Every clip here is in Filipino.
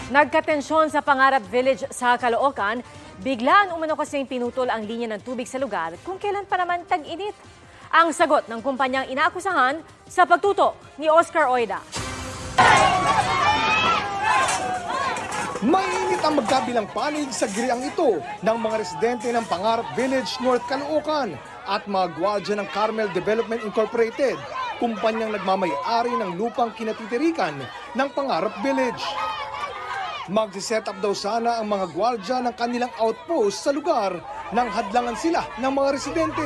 Nagkatensyon sa Pangarap Village sa Caloocan, biglaan umano kasing pinutol ang linya ng tubig sa lugar kung kailan pa naman tag-init. Ang sagot ng kumpanyang inaakusahan sa pagtutok ni Oscar Oida. Mainit ang magkabilang panig sa giriang ito ng mga residente ng Pangarap Village, North Caloocan at mga gwardiya ng Carmel Development Incorporated, kumpanyang nagmamay-ari ng lupang kinatitirikan ng Pangarap Village. Magsiset up daw sana ang mga gwardiya ng kanilang outpost sa lugar nang hadlangan sila ng mga residente.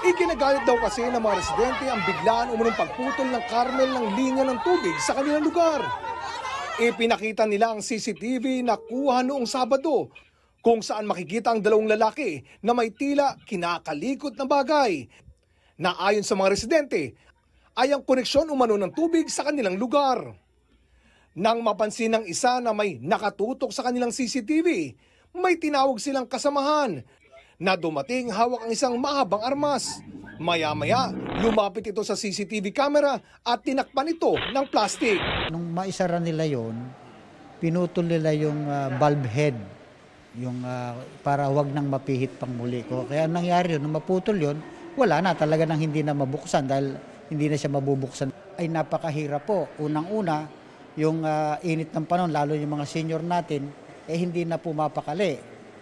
Ikinagalit daw kasi ng mga residente ang biglaan umunong pagputol ng Carmel ng linya ng tubig sa kanilang lugar. Ipinakita nila ang CCTV na kuha noong Sabado kung saan makikita ang dalawang lalaki na may tila kinakalikot na bagay na ayon sa mga residente ay ang koneksyon umano ng tubig sa kanilang lugar. Nang mapansin ng isa na may nakatutok sa kanilang CCTV, may tinawag silang kasamahan na dumating hawak ang isang mahabang armas. Maya-maya, lumapit ito sa CCTV camera at tinakpan ito ng plastic. Nung maisara nila yon, pinutol nila yung bulb head, yung para wag nang mapihit pang muli ko. Kaya nangyari yun, nung maputol yun, wala na talaga nang hindi na mabuksan dahil hindi na siya mabubuksan. Ay napakahirap po. Unang-una, yung init ng panahon, lalo yung mga senior natin, hindi na pumapakali.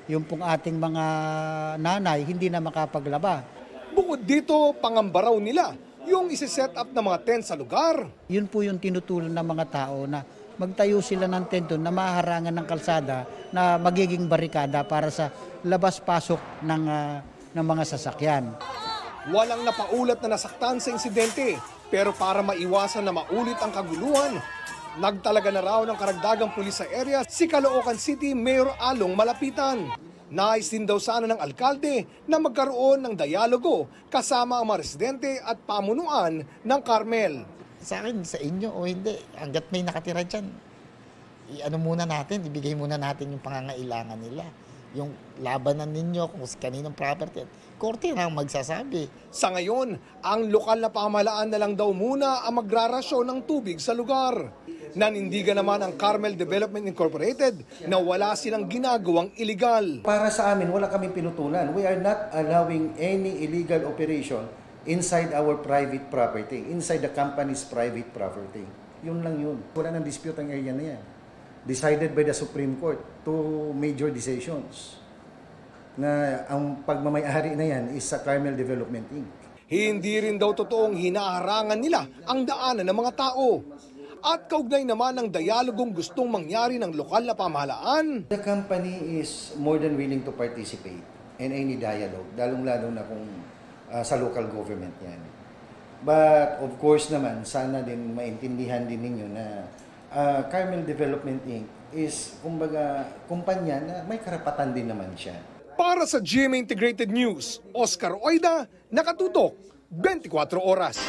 Yung pong ating mga nanay, hindi na makapaglaba. Bukod dito, pangambaraw nila yung isi-set up ng mga tent sa lugar. Yun po yung tinutulan ng mga tao na magtayo sila ng tent doon na maharangan ng kalsada na magiging barikada para sa labas-pasok ng mga sasakyan. Walang napaulat na nasaktan sa insidente, pero para maiwasan na maulit ang kaguluhan, nagtalaga na raw ng karagdagang pulis sa area si Caloocan City Mayor Along Malapitan. Nais din daw sana ng alkalde na magkaroon ng dialogo kasama ang mga residente at pamunuan ng Carmel. Sa akin, sa inyo o hindi, hanggat may nakatira dyan, muna natin, ibigay muna natin yung pangangailangan nila. Yung labanan ninyo kung kaninong property, korte na ang magsasabi. Sa ngayon, ang lokal na pamahalaan na lang daw muna ang magrarasyon ng tubig sa lugar. Nanindigan naman ang Carmel Development Incorporated na wala silang ginagawang illegal. Para sa amin, wala kaming pinutulan. We are not allowing any illegal operation inside our private property, inside the company's private property. Yun lang yun. Wala nang dispute ang area na yan. Decided by the Supreme Court, two major decisions na ang pagmamayari na yan is sa Carmel Development Inc. Hindi rin daw totoong hinaharangan nila ang daanan ng mga tao. At kaugnay naman ng dialogong gustong mangyari ng lokal na pamahalaan. The company is more than willing to participate in any dialogue, lalong-lalo na kung sa local government yan. But of course naman, sana din maintindihan din ninyo na Carmel Development Inc. is kumbaga kumpanya na may karapatan din naman siya. Para sa GMA Integrated News, Oscar Oida, nakatutok 24 oras.